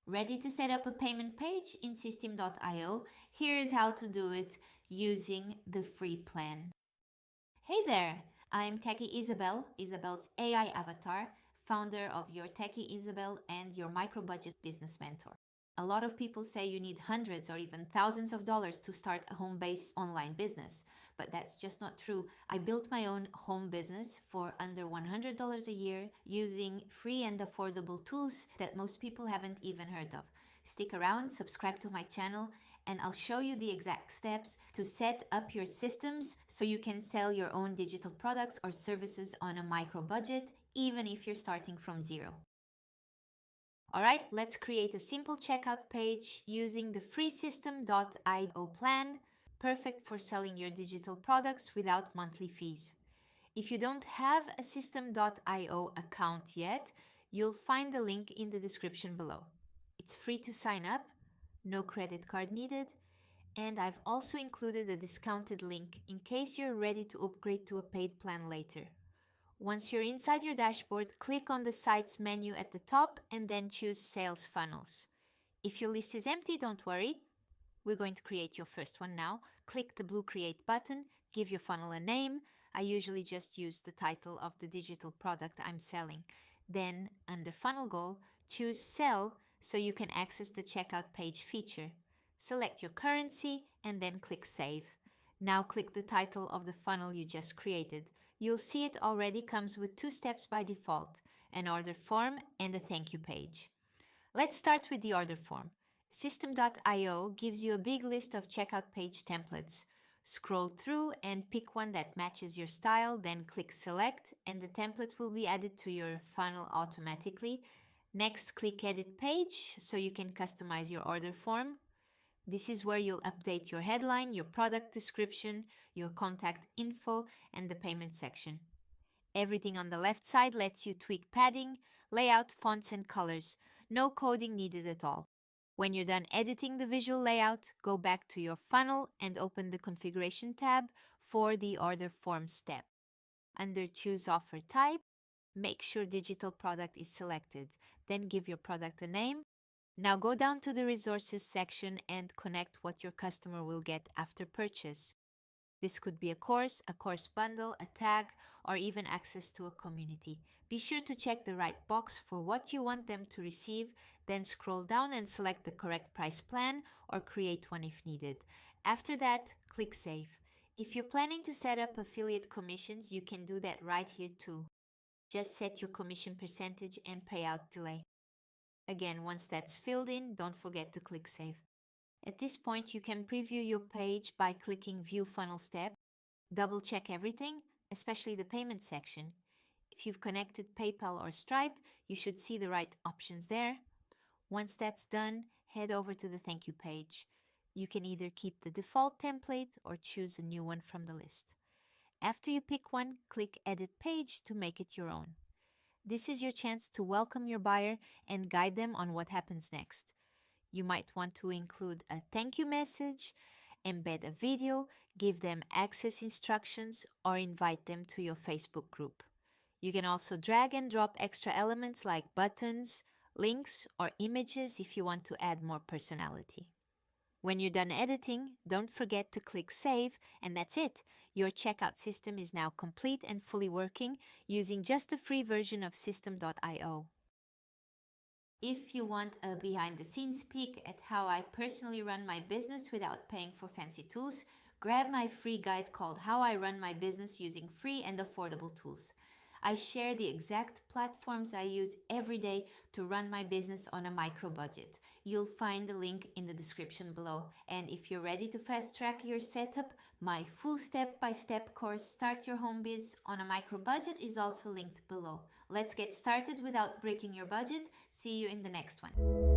Ready to set up a payment page in Systeme.io? Here's how to do it using the free plan. Hey there, I'm Techie Isabel, Isabel's AI avatar, founder of Your Techie Isabel and your micro-budget business mentor. A lot of people say you need hundreds or even thousands of dollars to start a home-based online business, but that's just not true. I built my own home business for under $100 a year using free and affordable tools that most people haven't even heard of. Stick around, subscribe to my channel, and I'll show you the exact steps to set up your systems so you can sell your own digital products or services on a micro budget, even if you're starting from zero. Alright, let's create a simple checkout page using the free Systeme.io plan, perfect for selling your digital products without monthly fees. If you don't have a Systeme.io account yet, you'll find the link in the description below. It's free to sign up, no credit card needed, and I've also included a discounted link in case you're ready to upgrade to a paid plan later. Once you're inside your dashboard, click on the Sites menu at the top and then choose Sales Funnels. If your list is empty, don't worry. We're going to create your first one now. Click the blue Create button, give your funnel a name. I usually just use the title of the digital product I'm selling. Then, under Funnel Goal, choose Sell so you can access the checkout page feature. Select your currency and then click Save. Now click the title of the funnel you just created. You'll see it already comes with 2 steps by default, an order form and a thank you page. Let's start with the order form. Systeme.io gives you a big list of checkout page templates. Scroll through and pick one that matches your style, then click select and the template will be added to your funnel automatically. Next, click edit page so you can customize your order form. This is where you'll update your headline, your product description, your contact info, and the payment section. Everything on the left side lets you tweak padding, layout, fonts, and colors. No coding needed at all. When you're done editing the visual layout, go back to your funnel and open the configuration tab for the order form step. Under Choose Offer Type, make sure digital product is selected. Then give your product a name. Now go down to the resources section and connect what your customer will get after purchase. This could be a course bundle, a tag, or even access to a community. Be sure to check the right box for what you want them to receive, then scroll down and select the correct price plan or create one if needed. After that, click Save. If you're planning to set up affiliate commissions, you can do that right here too. Just set your commission percentage and payout delay. Again, once that's filled in, don't forget to click Save. At this point, you can preview your page by clicking View Funnel Step. Double check everything, especially the payment section. If you've connected PayPal or Stripe, you should see the right options there. Once that's done, head over to the thank you page. You can either keep the default template or choose a new one from the list. After you pick one, click Edit Page to make it your own. This is your chance to welcome your buyer and guide them on what happens next. You might want to include a thank you message, embed a video, give them access instructions, or invite them to your Facebook group. You can also drag and drop extra elements like buttons, links, or images if you want to add more personality. When you're done editing, don't forget to click Save, and that's it. Your checkout system is now complete and fully working using just the free version of Systeme.io. If you want a behind-the-scenes peek at how I personally run my business without paying for fancy tools, grab my free guide called How I Run My Business Using Free and Affordable Tools. I share the exact platforms I use every day to run my business on a micro budget. You'll find the link in the description below. And if you're ready to fast-track your setup, my full step-by-step course Start Your Home Biz on a Micro Budget is also linked below. Let's get started without breaking your budget. See you in the next one.